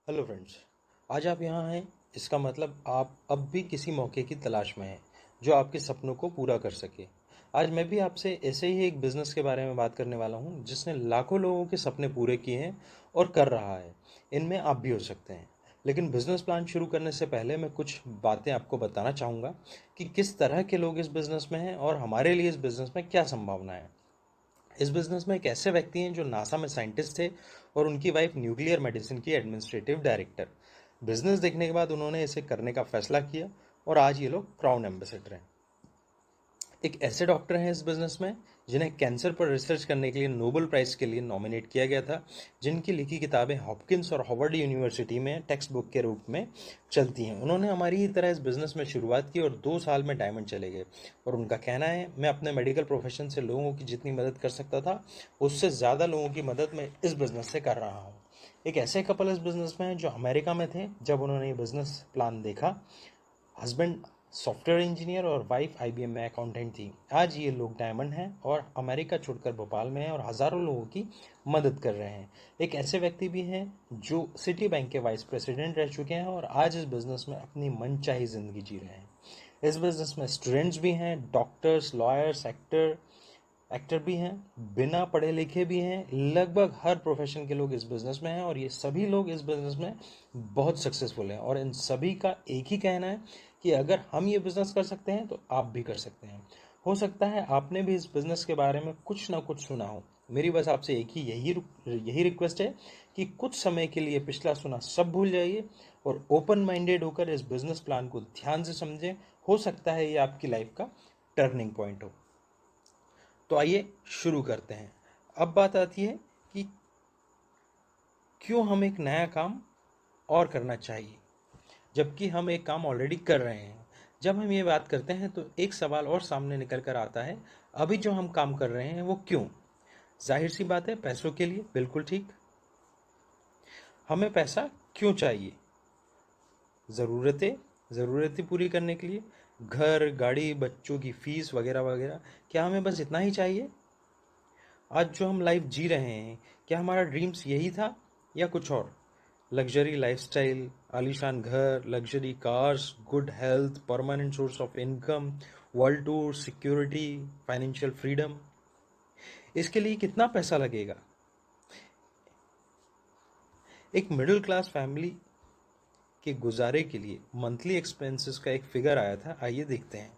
Hello friends. आज आप यहाँ हैं, इसका मतलब आप अब भी किसी मौके की तलाश में हैं जो आपके सपनों को पूरा कर सके। आज मैं भी आपसे ऐसे ही एक बिज़नेस के बारे में बात करने वाला हूँ जिसने लाखों लोगों के सपने पूरे किए हैं और कर रहा है। इनमें आप भी हो सकते हैं। लेकिन बिज़नेस प्लान शुरू करने से पहले मैं कुछ बातें आपको बताना चाहूँगा कि किस तरह के लोग इस बिज़नेस में हैं और हमारे लिए इस बिज़नेस में क्या संभावना है। इस बिजनेस में एक ऐसे व्यक्ति हैं जो नासा में साइंटिस्ट थे और उनकी वाइफ न्यूक्लियर मेडिसिन की एडमिनिस्ट्रेटिव डायरेक्टर। बिजनेस देखने के बाद उन्होंने इसे करने का फैसला किया और आज ये लोग क्राउन एम्बेसडर हैं। एक ऐसे डॉक्टर हैं इस बिजनेस में जिन्हें कैंसर पर रिसर्च करने के लिए नोबेल प्राइज के लिए नॉमिनेट किया गया था, जिनकी लिखी किताबें हॉपकिंस और हार्वर्ड यूनिवर्सिटी में टेक्स्ट बुक के रूप में चलती हैं। उन्होंने हमारी ही तरह इस बिजनेस में शुरुआत की और 2 साल में डायमंड चले गए। और उनका कहना है, मैं अपने मेडिकल प्रोफेशन से लोगों की जितनी मदद कर सकता था उससे ज़्यादा लोगों की मदद मैं इस बिजनेस से कर रहा हूँ। एक ऐसे कपल इस बिजनेस में हैं जो अमेरिका में थे जब उन्होंने ये बिजनेस प्लान देखा। हस्बैंड सॉफ्टवेयर इंजीनियर और वाइफ आईबीएम में अकाउंटेंट थी। आज ये लोग डायमंड हैं और अमेरिका छोड़कर भोपाल में हैं और हज़ारों लोगों की मदद कर रहे हैं। एक ऐसे व्यक्ति भी हैं जो सिटी बैंक के वाइस प्रेसिडेंट रह चुके हैं और आज इस बिज़नेस में अपनी मनचाही ज़िंदगी जी रहे हैं। इस बिज़नेस में स्टूडेंट्स भी हैं, डॉक्टर्स, लॉयर्स, एक्टर भी हैं, बिना पढ़े लिखे भी हैं। लगभग हर प्रोफेशन के लोग इस बिज़नेस में हैं और ये सभी लोग इस बिज़नेस में बहुत सक्सेसफुल हैं। और इन सभी का एक ही कहना है कि अगर हम ये बिज़नेस कर सकते हैं तो आप भी कर सकते हैं। हो सकता है आपने भी इस बिज़नेस के बारे में कुछ ना कुछ सुना हो। मेरी बस आपसे एक ही यही रिक्वेस्ट है कि कुछ समय के लिए पिछला सुना सब भूल जाइए और ओपन माइंडेड होकर इस बिज़नेस प्लान को ध्यान से समझें। हो सकता है ये आपकी लाइफ का टर्निंग पॉइंट हो। तो आइए शुरू करते हैं। अब बात आती है कि क्यों हम एक नया काम और करना चाहिए जबकि हम एक काम ऑलरेडी कर रहे हैं। जब हम ये बात करते हैं तो एक सवाल और सामने निकल कर आता है, अभी जो हम काम कर रहे हैं वो क्यों? जाहिर सी बात है, पैसों के लिए। बिल्कुल ठीक। हमें पैसा क्यों चाहिए? ज़रूरतें पूरी करने के लिए, घर, गाड़ी, बच्चों की फीस वगैरह वगैरह। क्या हमें बस इतना ही चाहिए? आज जो हम लाइफ जी रहे हैं, क्या हमारा ड्रीम्स यही था या कुछ और? लग्जरी लाइफस्टाइल, आलीशान घर, luxury cars, good health, permanent source of income, world tour, security, financial freedom. इसके लिए कितना पैसा लगेगा? एक मिडिल क्लास फैमिली के गुजारे के लिए मंथली एक्सपेंसेस का एक फिगर आया था, आइए देखते हैं।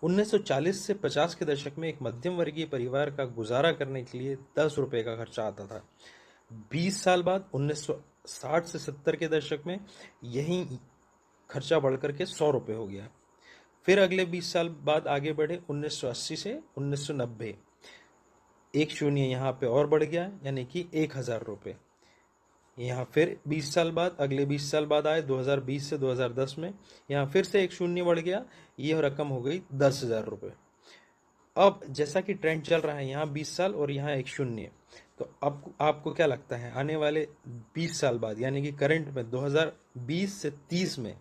1940 से 50 के दशक में एक मध्यम वर्गीय परिवार का गुजारा करने के लिए 10 रुपए का खर्चा आता था। 20 साल बाद 1960 से 70 के दशक में यही खर्चा बढ़कर के 100 रुपये हो गया। फिर अगले 20 साल बाद आगे बढ़े 1980 से 1990, एक शून्य यहाँ पे और बढ़ गया, यानी कि 1000 रुपये। यहाँ फिर 20 साल बाद, अगले 20 साल बाद आए 2020 से 2010 में, यहाँ फिर से एक शून्य बढ़ गया, ये रकम हो गई 10,000 रुपये। अब जैसा कि ट्रेंड चल रहा है, यहाँ 20 साल और यहाँ एक शून्य, तो अब आपको क्या लगता है आने वाले 20 साल बाद, यानी कि करंट में 2020 से 30 में,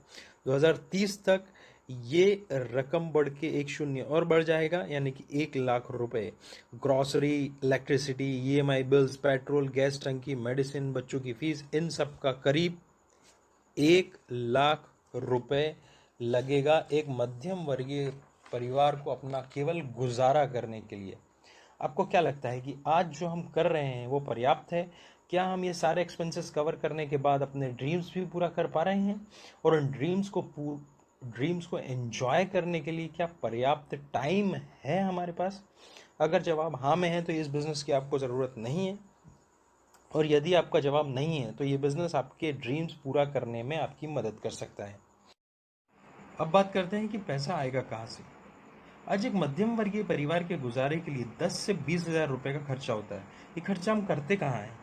2030 तक ये रकम बढ़ के एक शून्य और बढ़ जाएगा, यानी कि 1,00,000 रुपए। Grocery, electricity, EMI bills, petrol, gas टंकी, मेडिसिन, बच्चों की फीस, इन सब का करीब 1,00,000 रुपए लगेगा एक मध्यम वर्गीय परिवार को अपना केवल गुजारा करने के लिए। आपको क्या लगता है कि आज जो हम कर रहे हैं वो पर्याप्त है? क्या हम ये सारे एक्सपेंसेस कवर करने के बाद अपने ड्रीम्स भी पूरा कर पा रहे हैं? और उन ड्रीम्स को एंजॉय करने के लिए क्या पर्याप्त टाइम है हमारे पास? अगर जवाब हाँ में है तो इस बिज़नेस की आपको ज़रूरत नहीं है, और यदि आपका जवाब नहीं है तो ये बिज़नेस आपके ड्रीम्स पूरा करने में आपकी मदद कर सकता है। अब बात करते हैं कि पैसा आएगा कहाँ से। आज एक मध्यम वर्गीय परिवार के गुजारे के लिए 10 से 20,000 रुपये का खर्चा होता है। ये खर्चा हम करते कहाँ हैं?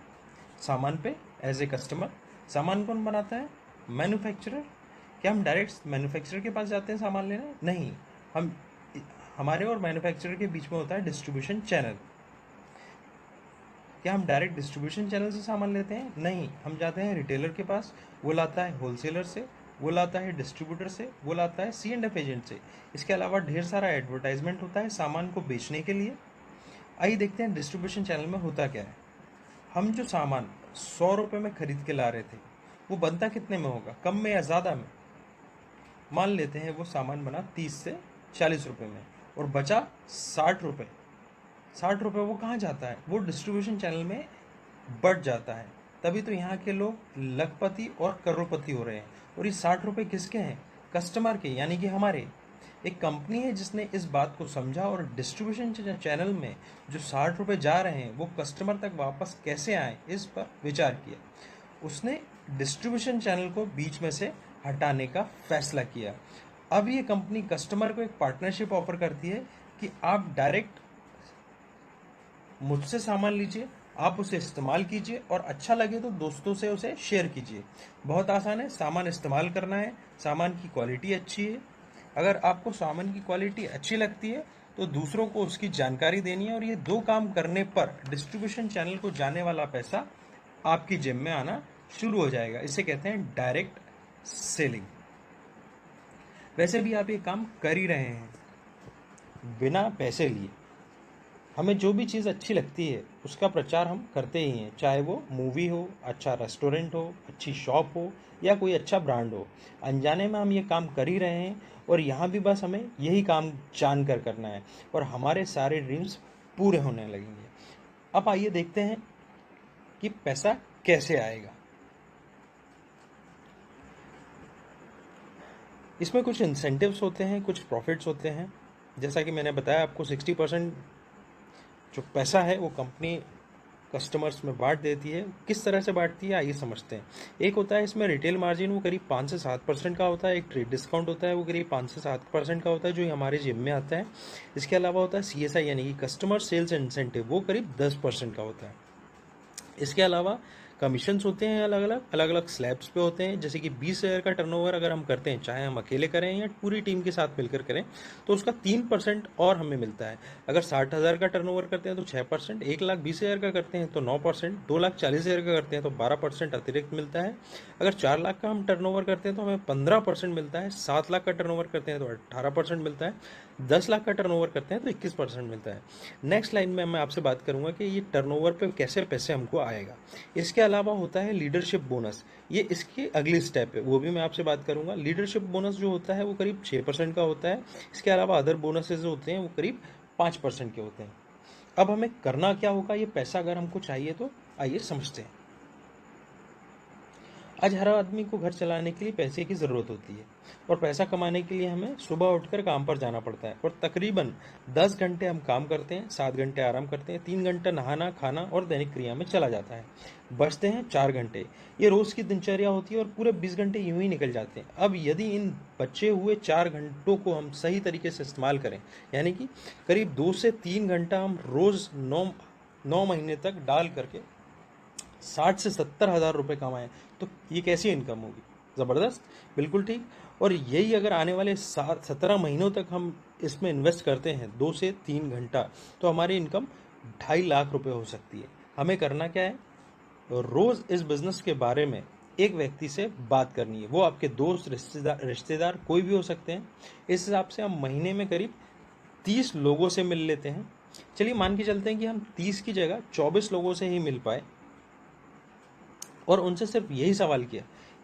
सामान पे, एज ए कस्टमर। सामान कौन बनाता है? मैन्युफैक्चरर। क्या हम डायरेक्ट मैन्युफैक्चरर के पास जाते हैं सामान लेने? नहीं। हम हमारे और मैन्युफैक्चरर के बीच में होता है डिस्ट्रीब्यूशन चैनल। क्या हम डायरेक्ट डिस्ट्रीब्यूशन चैनल से सामान लेते हैं? नहीं। हम जाते हैं रिटेलर के पास, वो लाता है होलसेलर से, वो लाता है डिस्ट्रीब्यूटर से, वो लाता है C&F एजेंट से। इसके अलावा ढेर सारा एडवर्टाइजमेंट होता है सामान को बेचने के लिए। आइए देखते हैं डिस्ट्रीब्यूशन चैनल में होता क्या है। हम जो सामान 100 रुपये में खरीद के ला रहे थे, वो बनता कितने में होगा, कम में या ज़्यादा में? मान लेते हैं वो सामान बना 30 से 40 रुपये में और बचा 60 रुपये। 60 रुपये वो कहाँ जाता है, वो डिस्ट्रीब्यूशन चैनल में बढ़ जाता है। तभी तो यहाँ के लोग लखपति और करोड़पति हो रहे हैं। और ये 60 रुपये किसके हैं, कस्टमर के, यानी कि हमारे। एक कंपनी है जिसने इस बात को समझा और डिस्ट्रीब्यूशन चैनल में जो 60 रुपये जा रहे हैं वो कस्टमर तक वापस कैसे आए, इस पर विचार किया। उसने डिस्ट्रीब्यूशन चैनल को बीच में से हटाने का फैसला किया। अब ये कंपनी कस्टमर को एक पार्टनरशिप ऑफर करती है कि आप डायरेक्ट मुझसे सामान लीजिए, आप उसे इस्तेमाल कीजिए और अच्छा लगे तो दोस्तों से उसे शेयर कीजिए। बहुत आसान है, सामान इस्तेमाल करना है, सामान की क्वालिटी अच्छी है। अगर आपको सामान की क्वालिटी अच्छी लगती है तो दूसरों को उसकी जानकारी देनी है, और ये दो काम करने पर डिस्ट्रीब्यूशन चैनल को जाने वाला पैसा आपकी जेब में आना शुरू हो जाएगा। इसे कहते हैं डायरेक्ट सेलिंग। वैसे भी आप ये काम कर ही रहे हैं बिना पैसे लिए। हमें जो भी चीज़ अच्छी लगती है उसका प्रचार हम करते ही हैं, चाहे वो मूवी हो, अच्छा रेस्टोरेंट हो, अच्छी शॉप हो या कोई अच्छा ब्रांड हो। अनजाने में हम ये काम कर ही रहे हैं, और यहाँ भी बस हमें यही काम जान कर करना है और हमारे सारे ड्रीम्स पूरे होने लगेंगे। अब आइए देखते हैं कि पैसा कैसे आएगा। इसमें कुछ इंसेंटिव्स होते हैं, कुछ प्रॉफिट्स होते हैं। जैसा कि मैंने बताया आपको, 60% जो पैसा है वो कंपनी कस्टमर्स में बांट देती है। किस तरह से बांटती है आइए समझते हैं। एक होता है इसमें रिटेल मार्जिन, वो करीब 5 से 7% का होता है। एक ट्रेड डिस्काउंट होता है, वो करीब 5 से 7% का होता है, जो हमारे जेब में आता है। इसके अलावा होता है CSI यानी कि कस्टमर सेल्स इंसेंटिव, वो करीब 10% का होता है। इसके अलावा कमीशंस होते हैं, अलग अलग स्लैब्स पे होते हैं। जैसे कि 20,000 का टर्नओवर अगर हम करते हैं, चाहे हम अकेले करें या पूरी टीम के साथ मिलकर करें, तो उसका 3% और हमें मिलता है। अगर 60,000 का टर्नओवर करते हैं तो 6%, 1,20,000 का करते हैं तो 9%, 2,40,000 का करते हैं तो 12% अतिरिक्त मिलता है। अगर 4 लाख का हम टर्नओवर करते हैं तो हमें 15% मिलता है। 7 लाख का टर्नओवर करते हैं तो 18% मिलता है। 10 लाख का टर्नओवर करते हैं तो 21% मिलता है। नेक्स्ट लाइन में मैं आपसे बात करूंगा कि ये टर्नओवर पे कैसे पैसे हमको आएगा। इसके अलावा होता है लीडरशिप बोनस, ये इसकी अगली स्टेप है, वो भी मैं आपसे बात करूंगा। लीडरशिप बोनस जो होता है वो करीब 6% का होता है। इसके अलावा अदर बोनसेस जो होते हैं वो करीब 5% के होते हैं। अब हमें करना क्या होगा, ये पैसा अगर हमको चाहिए तो आइए समझते हैं। आज हर आदमी को घर चलाने के लिए पैसे की ज़रूरत होती है, और पैसा कमाने के लिए हमें सुबह उठकर काम पर जाना पड़ता है, और तकरीबन 10 घंटे हम काम करते हैं, 7 घंटे आराम करते हैं, 3 घंटा नहाना खाना और दैनिक क्रिया में चला जाता है। बचते हैं 4 घंटे। ये रोज़ की दिनचर्या होती है और पूरे 20 घंटे यूं ही निकल जाते हैं। अब यदि इन बचे हुए 4 घंटों को हम सही तरीके से इस्तेमाल करें, यानी कि करीब 2 से 3 घंटा हम रोज़ 9 महीने तक डाल करके 60 से 70 हज़ार रुपये कमाएं, तो ये कैसी इनकम होगी, ज़बरदस्त, बिल्कुल ठीक। और यही अगर आने वाले 17 महीनों तक हम इसमें इन्वेस्ट करते हैं 2 से 3 घंटा, तो हमारी इनकम 2.5 लाख रुपए हो सकती है। हमें करना क्या है, रोज़ इस बिज़नेस के बारे में एक व्यक्ति से बात करनी है। वो आपके दोस्त, रिश्तेदार कोई भी हो सकते हैं। इस हिसाब से हम महीने में करीब 30 लोगों से मिल लेते हैं। चलिए मान के चलते हैं कि हम 30 की जगह 24 लोगों से ही मिल पाए, और उनसे सिर्फ यही सवाल किया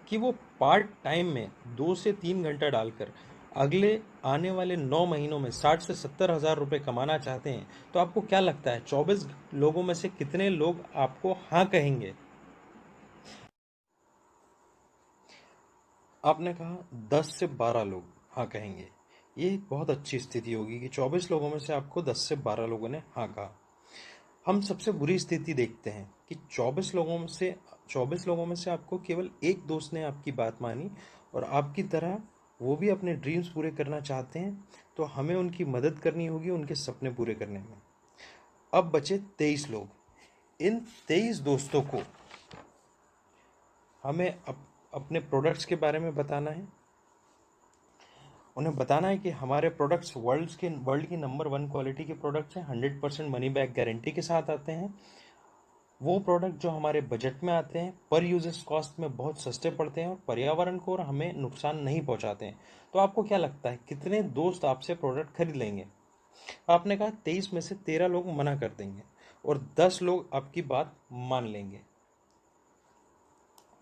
कि वो पार्ट टाइम में 2 से 3 घंटा डालकर अगले आने वाले 9 महीनों में 60 से 70 हज़ार रुपये कमाना चाहते हैं, तो आपको क्या लगता है 24 लोगों में से कितने लोग आपको हाँ कहेंगे? आपने कहा 10 से 12 लोग हाँ कहेंगे। ये एक बहुत अच्छी स्थिति होगी कि 24 लोगों में से आपको 10 से 12 लोगों ने हाँ कहा। हम सबसे बुरी स्थिति देखते हैं कि 24 लोगों में से आपको केवल एक दोस्त ने आपकी बात मानी, और आपकी तरह वो भी अपने ड्रीम्स पूरे करना चाहते हैं, तो हमें उनकी मदद करनी होगी उनके सपने पूरे करने में। अब बचे 23 लोग। इन 23 दोस्तों को हमें अपने प्रोडक्ट्स के बारे में बताना है। उन्हें बताना है कि हमारे प्रोडक्ट्स वर्ल्ड की नंबर 1 क्वालिटी के प्रोडक्ट्स हैं, 100% मनी बैक गारंटी के साथ आते हैं। वो प्रोडक्ट जो हमारे बजट में आते हैं, पर यूजेस कॉस्ट में बहुत सस्ते पड़ते हैं, और पर्यावरण को और हमें नुकसान नहीं पहुंचाते हैं। तो आपको क्या लगता है कितने दोस्त आपसे प्रोडक्ट खरीद लेंगे? आपने कहा 23 में से 13 लोग मना कर देंगे और 10 लोग आपकी बात मान लेंगे।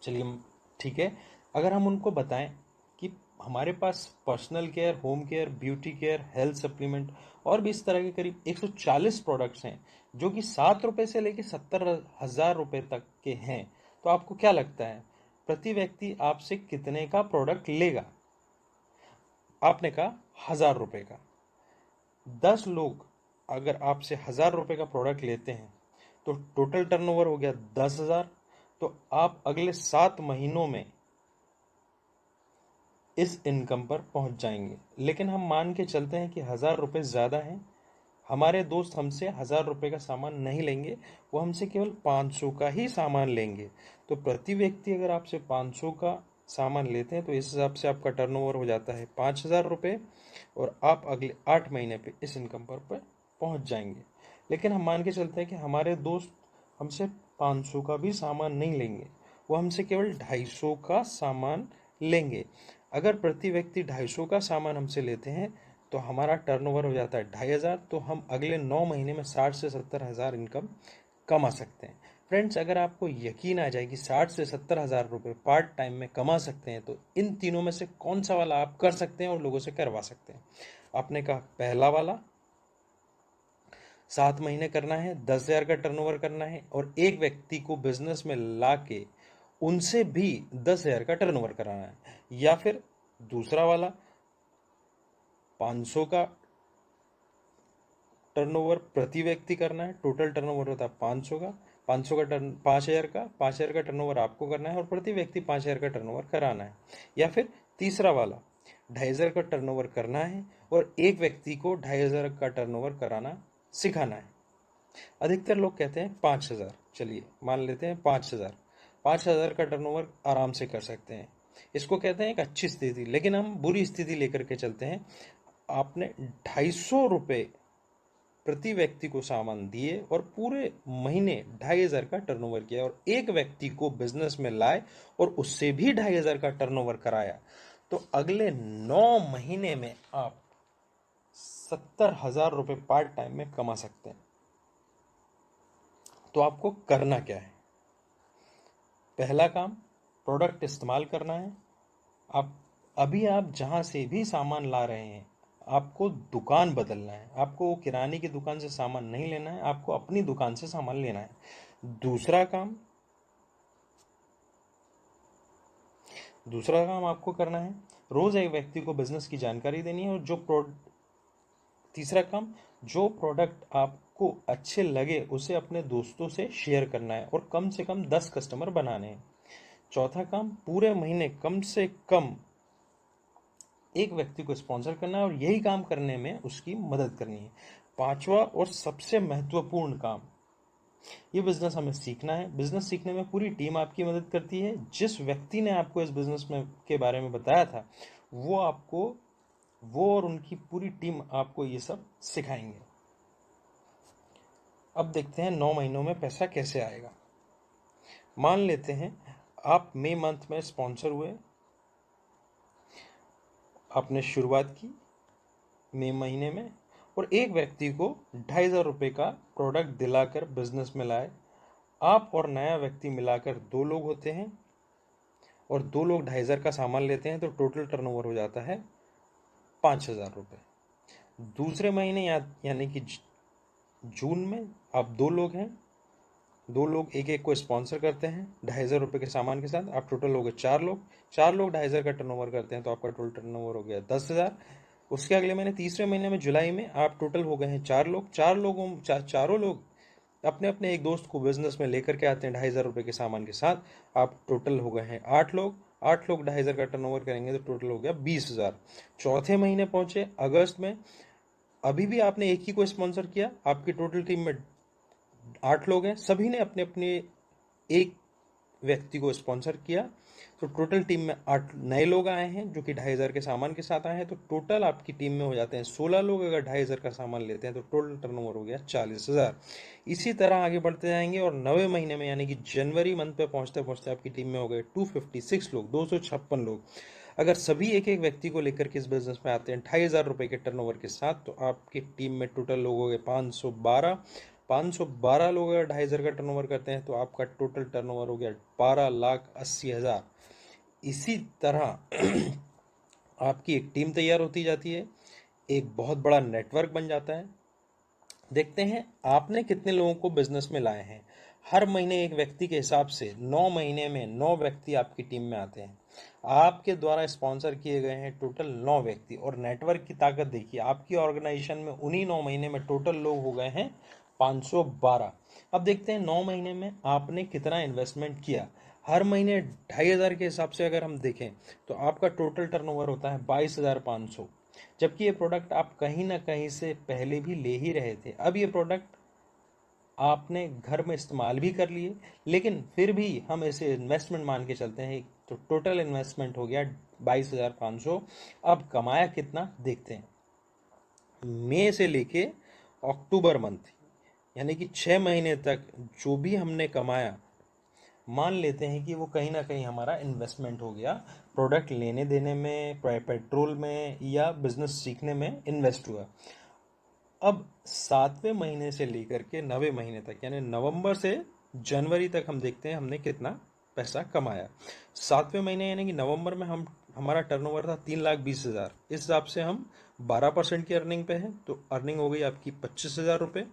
चलिए ठीक है, अगर हम उनको बताएं कि हमारे पास personal care, home care, beauty care, health supplement और भी इस तरह के करीब 140 प्रोडक्ट्स हैं जो कि 7 रुपए से लेकर 70,000 रुपए तक के हैं, तो आपको क्या लगता है प्रति व्यक्ति आपसे कितने का प्रोडक्ट लेगा? आपने कहा 1,000 रुपए का। 10 लोग अगर आपसे 1,000 रुपए का प्रोडक्ट लेते हैं तो टोटल टर्नओवर हो गया 10,000। तो आप अगले 7 महीनों में इस इनकम पर पहुंच जाएंगे। लेकिन हम मान के चलते हैं कि 1,000 रुपए ज़्यादा हैं, हमारे दोस्त हमसे 1,000 रुपए का सामान नहीं लेंगे, वो हमसे केवल 500 का ही सामान लेंगे। तो प्रति व्यक्ति अगर आपसे 500 का सामान लेते हैं तो इस हिसाब से आपका टर्नओवर हो जाता है 5,000 रुपये, और आप अगले 8 महीने पे इस इनकम पर पहुंच जाएंगे। लेकिन हम मान के चलते हैं कि हमारे दोस्त हमसे 500 का भी सामान नहीं लेंगे, वो हमसे केवल 250 का सामान लेंगे। अगर प्रति व्यक्ति 250 का सामान हमसे लेते हैं तो हमारा टर्नओवर हो जाता है 2,500। तो हम अगले 9 महीने में 60 से 70,000 इनकम कमा सकते हैं। फ्रेंड्स, अगर आपको यकीन आ जाए कि 60 से 70,000 रुपये पार्ट टाइम में कमा सकते हैं, तो इन तीनों में से कौन सा वाला आप कर सकते हैं और लोगों से करवा सकते हैं? आपने कहा पहला वाला, 7 महीने करना है, 10,000 का टर्नओवर करना है और एक व्यक्ति को बिजनेस में ला के उनसे भी 10,000 का टर्नओवर कराना है। या फिर दूसरा वाला, 500 का टर्नओवर प्रति व्यक्ति करना है, टोटल टर्नओवर होता है 500 का, 500 का टर्न 5,000 का टर्नओवर आपको करना है और प्रति व्यक्ति 5,000 का टर्नओवर कराना है। या फिर तीसरा वाला, 2,500 का टर्नओवर करना है और एक व्यक्ति को 2,500 का टर्नओवर कराना सिखाना है। अधिकतर लोग कहते हैं 5,000, चलिए मान लेते हैं 5,000। 5,000 का टर्नओवर आराम से कर सकते हैं, इसको कहते हैं एक अच्छी स्थिति। लेकिन हम बुरी स्थिति लेकर के चलते हैं, आपने 250 रुपये प्रति व्यक्ति को सामान दिए और पूरे महीने 2,500 का टर्नओवर किया और एक व्यक्ति को बिजनेस में लाए और उससे भी 2,500 का टर्नओवर कराया, तो अगले 9 महीने में आप 70,000 रुपये पार्ट टाइम में कमा सकते हैं। तो आपको करना क्या है? पहला काम, प्रोडक्ट इस्तेमाल करना है। आप जहां से भी सामान ला रहे हैं, आपको दुकान बदलना है। आपको किराने की दुकान से सामान नहीं लेना है, आपको अपनी दुकान से सामान लेना है। दूसरा काम आपको करना है, रोज एक व्यक्ति को बिजनेस की जानकारी देनी है। और तीसरा काम, जो प्रोडक्ट आपको अच्छे लगे उसे अपने दोस्तों से शेयर करना है और कम से कम 10 कस्टमर बनाने हैं। चौथा काम, पूरे महीने कम से कम एक व्यक्ति को स्पॉन्सर करना है और यही काम करने में उसकी मदद करनी है। पांचवा और सबसे महत्वपूर्ण काम, ये बिजनेस हमें सीखना है। बिजनेस सीखने में पूरी टीम आपकी मदद करती है। जिस व्यक्ति ने आपको इस बिजनेस में के बारे में बताया था, वो और उनकी पूरी टीम आपको ये सब सिखाएंगे। अब देखते हैं 9 महीनों में पैसा कैसे आएगा। मान लेते हैं आप मई मंथ में स्पॉन्सर हुए, आपने शुरुआत की मई महीने में और एक व्यक्ति को 2,500 रुपये का प्रोडक्ट दिलाकर बिजनेस में लाए। आप और नया व्यक्ति मिलाकर 2 लोग होते हैं और 2 लोग 2,500 का सामान लेते हैं, तो टोटल टर्नओवर हो जाता है 5,000 रुपये। दूसरे महीने यानी कि जून में आप 2 लोग हैं, 2 लोग एक एक को स्पॉन्सर करते हैं 2,500 रुपये के सामान के साथ, आप टोटल हो गए 4 लोग। 4 लोग 2,500 का टर्नओवर करते हैं, तो आपका टोटल टर्नओवर हो गया 10,000। उसके अगले महीने तीसरे महीने में जुलाई में आप टोटल हो गए हैं 4 लोग। चारों लोग अपने अपने एक दोस्त को बिजनेस में लेकर के आते हैं 2,500 रुपये के सामान के साथ, आप टोटल हो गए हैं 8 लोग। 8 लोग 2,500 का टर्नओवर करेंगे तो टोटल हो गया 20,000। चौथे महीने पहुंचे अगस्त में, अभी भी आपने एक ही को स्पॉन्सर किया, आपकी टोटल टीम में 8 लोग हैं, सभी ने अपने अपने एक व्यक्ति को स्पॉन्सर किया, तो टोटल टीम में 8 नए लोग आए हैं जो कि 2,500 के सामान के साथ आए हैं, तो टोटल आपकी टीम में हो जाते हैं 16 लोग। अगर 2,500 का सामान लेते हैं तो टोटल टर्नओवर हो गया 40,000। इसी तरह आगे बढ़ते जाएंगे और 9वें महीने में यानी कि जनवरी मंथ पे पहुंचते पहुंचते आपकी टीम में हो गए 256 लोग, 256 लोग। अगर सभी एक एक व्यक्ति को लेकर के इस बिजनेस में आते हैं 2,500 रुपये के टर्नओवर के साथ, तो आपकी टीम में टोटल लोग हो गए 512। 512 लोग अगर 2,500 का टर्नओवर करते हैं तो आपका टोटल टर्नओवर हो गया 12,80,000। इसी तरह आपकी एक टीम तैयार होती जाती है, एक बहुत बड़ा नेटवर्क बन जाता है। देखते हैं आपने कितने लोगों को बिजनेस में लाए हैं। हर महीने एक व्यक्ति के हिसाब से 9 महीने में 9 व्यक्ति आपकी टीम में आते हैं। आपके द्वारा स्पॉन्सर किए गए हैं टोटल 9 व्यक्ति, और नेटवर्क की ताकत देखिए, आपकी ऑर्गेनाइजेशन में उन्हीं 9 महीने में टोटल लोग हो गए हैं 512। अब देखते हैं 9 महीने में आपने कितना इन्वेस्टमेंट किया। हर महीने 2,500 के हिसाब से अगर हम देखें तो आपका टोटल टर्नओवर होता है 22,500, जबकि ये प्रोडक्ट आप कहीं ना कहीं से पहले भी ले ही रहे थे। अब ये प्रोडक्ट आपने घर में इस्तेमाल भी कर लिए, लेकिन फिर भी हम इसे इन्वेस्टमेंट मान के चलते हैं, तो टोटल इन्वेस्टमेंट हो गया 22,500। अब कमाया कितना देखते हैं। मई से लेके अक्टूबर मंथ, यानी कि 6 महीने तक जो भी हमने कमाया, मान लेते हैं कि वो कहीं ना कहीं हमारा इन्वेस्टमेंट हो गया, प्रोडक्ट लेने देने में, पेट्रोल में, या बिजनेस सीखने में इन्वेस्ट हुआ। अब 7वें महीने से लेकर के 9वें महीने तक, यानी नवंबर से जनवरी तक हम देखते हैं हमने कितना पैसा कमाया। 7वें महीने यानी कि नवंबर में हमारा टर्नओवर था 3,20,000। इस हिसाब से हम 12% की अर्निंग पे हैं, तो अर्निंग हो गई आपकी 25,000 रुपये।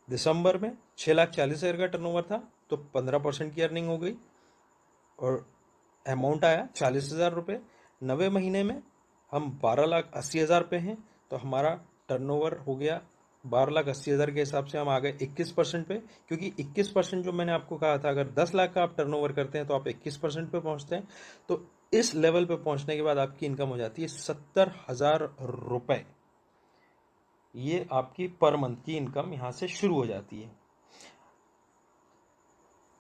दिसंबर में 6,40,000 का टर्नओवर था, तो 15% की अर्निंग हो गई और अमाउंट आया 40,000 रुपये। 9वें महीने में हम 12,80,000 पे हैं, तो हमारा टर्नओवर हो गया 12,80,000 के हिसाब से हम आ गए 21% पे, क्योंकि 21% जो मैंने आपको कहा था, अगर 10 लाख का आप टर्नओवर करते हैं तो आप 21% पे पहुंचते हैं। तो इस लेवल पे पहुंचने के बाद आपकी इनकम हो जाती है 70,000 रुपये। ये आपकी पर मंथ की इनकम यहाँ से शुरू हो जाती है।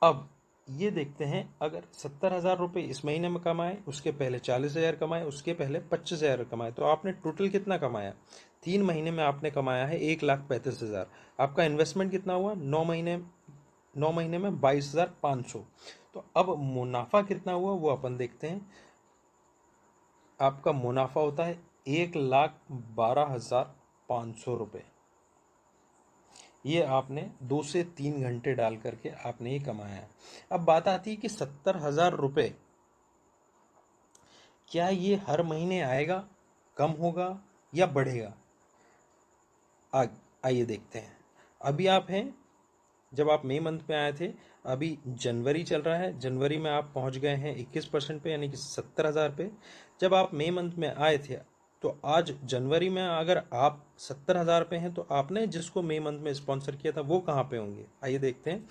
अब ये देखते हैं, अगर 70,000 रुपये इस महीने में कमाए, उसके पहले 40,000 कमाए, उसके पहले 25,000 कमाए, तो आपने टोटल कितना कमाया। 3 महीने में आपने कमाया है 1,35,000। आपका इन्वेस्टमेंट कितना हुआ 9 महीने में 22,500। तो अब मुनाफा कितना हुआ वो अपन देखते हैं। आपका मुनाफा होता है 1,12,500 रुपये। ये आपने 2 से 3 घंटे डाल करके आपने ये कमाया है। अब बात आती है कि 70,000 रुपये क्या ये हर महीने आएगा, कम होगा या बढ़ेगा। आइए देखते हैं। अभी आप हैं, जब आप मई मंथ में आए थे, अभी जनवरी चल रहा है, जनवरी में आप पहुंच गए हैं 21% पे, यानी कि 70,000 पे। जब आप मई मंथ में आए थे, तो आज जनवरी में अगर आप 70,000 पे हैं, तो आपने जिसको मई मंथ में स्पॉन्सर किया था वो कहाँ पे होंगे, आइए देखते हैं।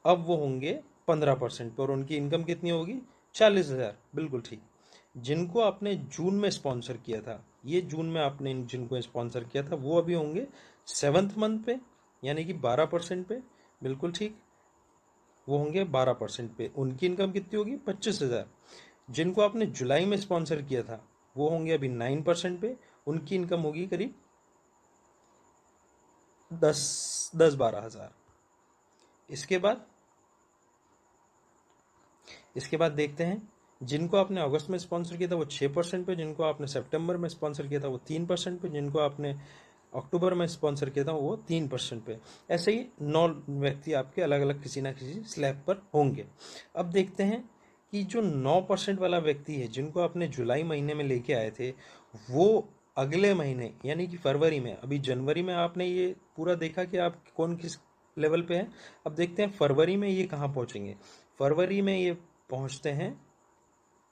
अब वो होंगे 15% पे, और उनकी इनकम कितनी होगी 40,000। बिल्कुल ठीक। जिनको आपने जून में स्पॉन्सर किया था, ये जून में आपने जिनको स्पॉन्सर किया था, वो अभी होंगे 7th मंथ पे, यानी कि 12% पे। बिल्कुल ठीक, वो होंगे 12% पे। उनकी इनकम कितनी होगी 25,000। जिनको आपने जुलाई में स्पॉन्सर किया था, वो होंगे अभी 9% पे। उनकी इनकम होगी करीब 10-12 हज़ार। इसके बाद देखते हैं, जिनको आपने अगस्त में स्पॉन्सर किया था वो 6% पे, जिनको आपने सितंबर में स्पॉन्सर किया था वो 3% पे, जिनको आपने अक्टूबर में स्पॉन्सर किया था वो 3% पे। ऐसे ही 9 व्यक्ति आपके अलग अलग किसी ना किसी स्लैब पर होंगे। अब देखते हैं कि जो 9% वाला व्यक्ति है, जिनको आपने जुलाई महीने में लेके आए थे, वो अगले महीने यानी कि फरवरी में, अभी जनवरी में आपने ये पूरा देखा कि आप कौन किस लेवल पे हैं। अब देखते हैं फरवरी में ये कहाँ पहुँचेंगे। फरवरी में ये पहुँचते हैं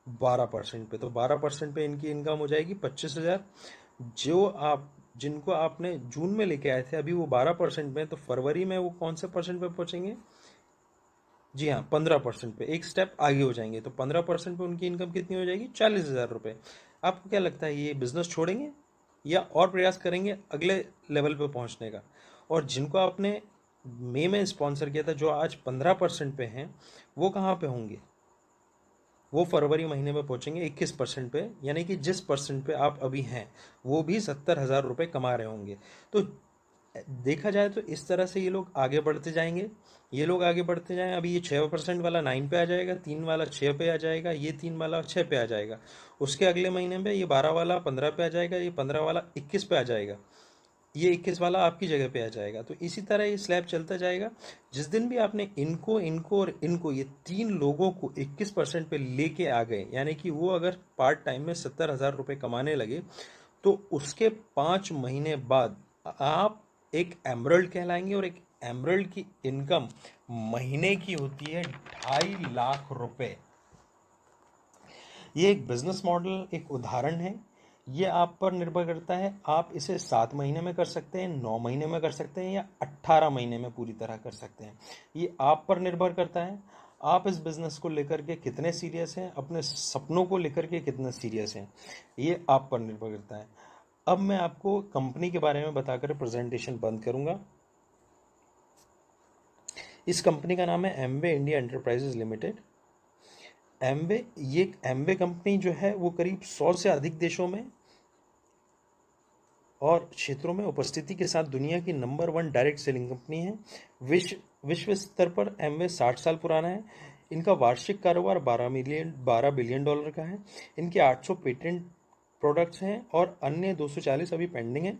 12% पे, तो 12% पे इनकी इनकम हो जाएगी 25,000। जिनको आपने जून में लेके आए थे, अभी वो 12% पे, तो फरवरी में वो कौन से परसेंट पे पहुंचेंगे, जी हाँ 15% पे, एक स्टेप आगे हो जाएंगे। तो 15% पे उनकी इनकम कितनी हो जाएगी 40,000 रुपये। आपको क्या लगता है, ये बिजनेस छोड़ेंगे या और प्रयास करेंगे अगले लेवल पे पहुंचने का। और जिनको आपने मई में स्पॉन्सर किया था, जो आज 15% पे हैं, वो कहाँ पे होंगे, वो फरवरी महीने में पहुंचेंगे 21% पे, यानी कि जिस परसेंट पे आप अभी हैं वो भी 70,000 रुपये कमा रहे होंगे। तो देखा जाए तो इस तरह से ये लोग आगे बढ़ते जाएंगे। ये लोग आगे बढ़ते जाएं, अभी ये 6% वाला 9 पे आ जाएगा, 3 वाला 6 पे आ जाएगा, ये 3 वाला 6 पे आ जाएगा। उसके अगले महीने में ये 12 वाला 15 पे आ जाएगा, ये 15 वाला 21 पे आ जाएगा। ये 21 वाला आपकी जगह पे आ जाएगा। तो इसी तरह ये स्लैब चलता जाएगा। जिस दिन भी आपने इनको इनको और इनको ये 3 लोगों को 21% पे लेके आ गए, यानी कि वो अगर पार्ट टाइम में 70,000 रुपये कमाने लगे, तो उसके 5 महीने बाद आप एक एमरल्ड कहलाएंगे। और एक एमरल्ड की इनकम महीने की होती है 2.5 लाख रुपए। ये एक बिजनेस मॉडल, एक उदाहरण है। ये आप पर निर्भर करता है, आप इसे 7 महीने में कर सकते हैं, 9 महीने में कर सकते हैं, या 18 महीने में पूरी तरह कर सकते हैं। ये आप पर निर्भर करता है, आप इस बिजनेस को लेकर के कितने सीरियस हैं, अपने सपनों को लेकर के कितने सीरियस हैं, ये आप पर निर्भर करता है। अब मैं आपको कंपनी के बारे में बताकर प्रेजेंटेशन बंद करूंगा। इस कंपनी का नाम है Amway India enterprises limited. Amway company जो है वो करीब 100 से अधिक देशों में और क्षेत्रों में उपस्थिति के साथ दुनिया की नंबर 1 डायरेक्ट सेलिंग कंपनी है। विश्व स्तर पर एमवे 60 साल पुराना है। इनका वार्षिक कारोबार 12 बिलियन डॉलर का है। इनके 800 पेटेंट प्रोडक्ट्स हैं और अन्य 240 अभी पेंडिंग है।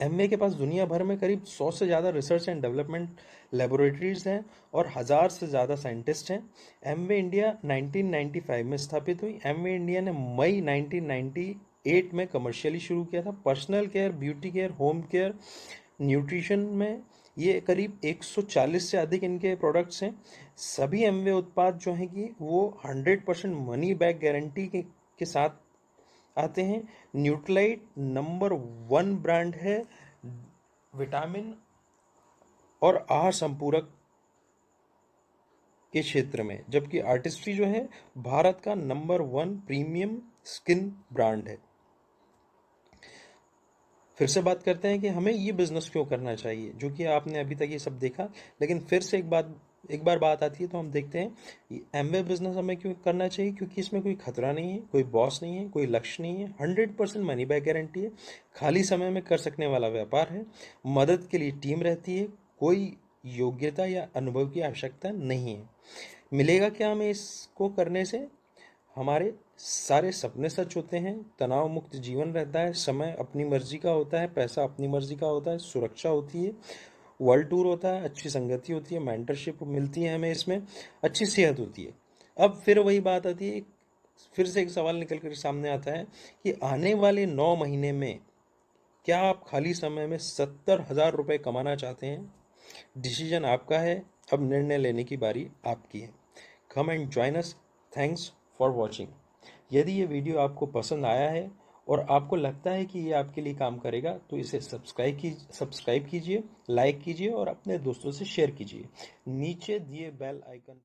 एमवे के पास दुनिया भर में करीब 100 से ज़्यादा रिसर्च एंड डेवलपमेंट लेबोरेटरीज हैं और 1000 से ज़्यादा साइंटिस्ट हैं। एमवे इंडिया 1995 में स्थापित हुई। एमवे इंडिया ने मई 1998 में कमर्शियली शुरू किया था। Personal care, beauty care, home care, nutrition में ये करीब 140 से अधिक इनके प्रोडक्ट्स हैं। सभी एमवे उत्पाद जो हैं कि वो 100% मनी बैक गारंटी के साथ आते हैं। न्यूट्रालाइट नंबर 1 ब्रांड है विटामिन और आहार संपूरक के क्षेत्र में, जबकि आर्टिस्ट्री जो है भारत का नंबर 1 प्रीमियम स्किन ब्रांड है। फिर से बात करते हैं कि हमें ये बिजनेस क्यों करना चाहिए, जो कि आपने अभी तक ये सब देखा। लेकिन फिर से एक बार बात आती है तो हम देखते हैं एमवे बिजनेस हमें क्यों करना चाहिए। क्योंकि इसमें कोई खतरा नहीं है, कोई बॉस नहीं है, कोई लक्ष्य नहीं है, 100% मनी बैक गारंटी है, खाली समय में कर सकने वाला व्यापार है, मदद के लिए टीम रहती है, कोई योग्यता या अनुभव की आवश्यकता नहीं है। मिलेगा क्या हमें इसको करने से? हमारे सारे सपने सच होते हैं, तनाव मुक्त जीवन रहता है, समय अपनी मर्जी का होता है, पैसा अपनी मर्जी का होता है, सुरक्षा होती है, वर्ल्ड टूर होता है, अच्छी संगति होती है, मेंटरशिप मिलती है हमें इसमें, अच्छी सेहत होती है। अब फिर वही बात आती है, फिर से एक सवाल निकल कर सामने आता है कि आने वाले 9 महीने में क्या आप खाली समय में 70,000 रुपये कमाना चाहते हैं? डिसीजन आपका है, अब निर्णय लेने की बारी आपकी है। Come and join us. Thanks for watching. यदि ये वीडियो आपको पसंद आया है और आपको लगता है कि ये आपके लिए काम करेगा, तो इसे सब्सक्राइब कीजिए, लाइक कीजिए और अपने दोस्तों से शेयर कीजिए। नीचे दिए बेल आइकन